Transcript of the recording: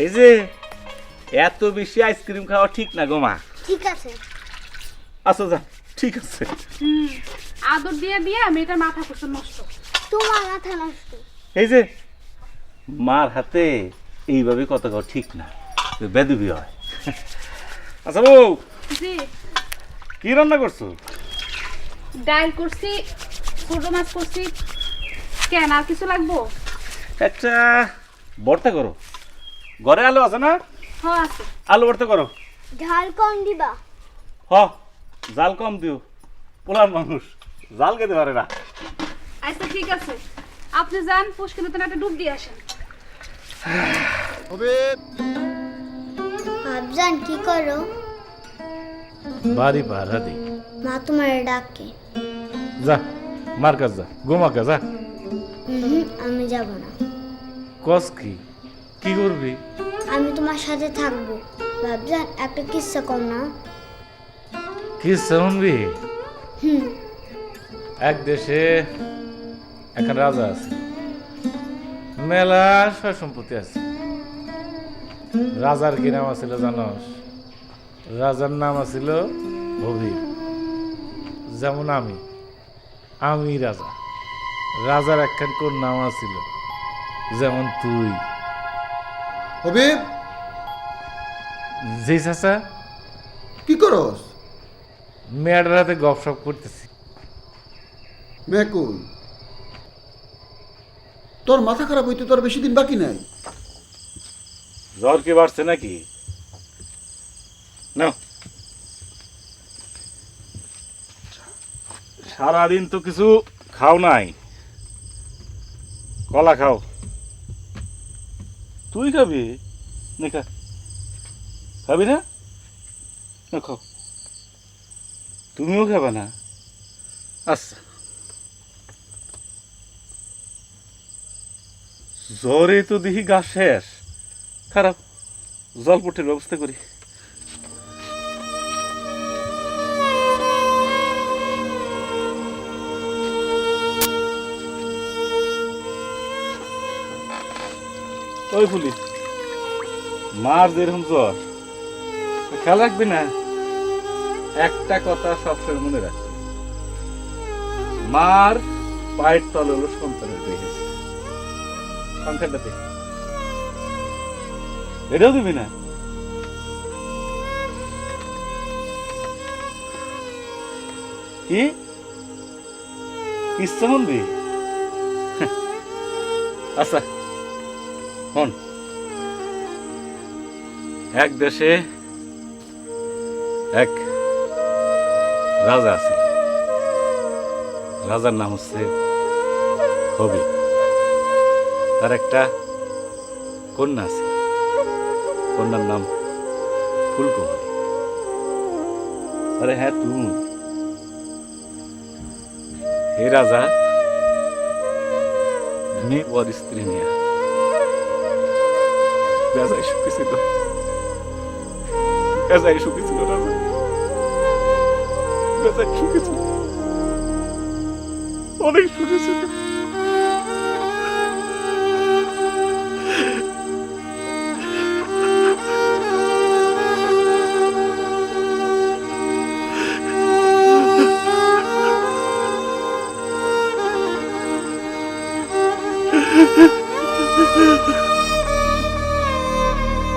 এই যে এত বেশি আইসক্রিম খাওয়া ঠিক না গো মা। ঠিক আছে। আচ্ছা যা, ঠিক আছে। আদর দিয়ে দিয়ে মেয়েটার মাথা কুসুম নষ্ট। তোমার মাথা নষ্ট। এই যে মার হাতে এইভাবে কথা কও ঠিক না, বেদবি হয়। আচ্ছা বউ, জি। কি রান্না করছো? ডাল করছি, ছোট মাছ করছি। কেন আর কিছু লাগবো? একটা ভর্তা করো, ঘরে আলু আছে না? হ্যাঁ আছে। আলু ভর্তা করো। ঝাল কম দিবা। হ, জাল কম দিও, পোলার মানুষ জাল খেতে পারে না। আচ্ছা ঠিক আছে, আপনি যান পুষ্কিনতে একটা ডুব দিয়ে আসেন। ভাবজান কি করো? বাড়ি পাহারা দিই। মা তোমার ডাকে। যা মার কাজ যা, গোমাকে যা। আমি যাব না। কস কি কি করবি? আমি তোমার সাথে থাকবো। ভাবজান একটা কিস্সা কম না। কি শুনবি? হুম। এক দেশে এখন রাজা আছে, মেলা সয় সম্পত্তি আছে। রাজার কি নাম আছিল জানস? রাজার নাম আছিল হবিব। যেমন আমি রাজা, রাজার একখান কোন নাম আছিল যেমন তুই। হবিব, জি চাচা। কি করস? মেয়েটার হাতে গপসপ করতেছি। মেকুল, তোর মাথা খারাপ হইতে তোর বেশি দিন বাকি নাই। জ্বর কি বাড়ছে নাকি? না, সারাদিন তো কিছু খাও নাই। কলা খাও। তুই খাবি না? খাবি না? না খাও। তুমিও খাবে না? আচ্ছা, জ্বরে তো দেখি গা শেষ। খারাপ, জলপটের ব্যবস্থা করি। ওই ফুলি, মার যেরকম জ্বর, খেয়াল রাখবি না? একটা কথা সবসময় মনে রাখবি, মার পায়ের তলে হলো সন্তানের দেখেছে। সংখ্যাটা দেখ, এটাও দিবি না? কি কিচ্ছা শুনবি? আচ্ছা শোন, এক দেশে এক রাজা আছে। রাজার নাম হচ্ছে হবিব। তার একটা কন্যা আছে, কন্যার নাম ফুলকুমারী। আরে হ্যাঁ তুমি, হে রাজা, মেয়ে ওর স্ত্রী নিয়ে বেজায় সুখী ছিল। বেজায় সুখী ছিল রাজা, বেজায় সুখী ছিল, অনেক সুখী ছিল।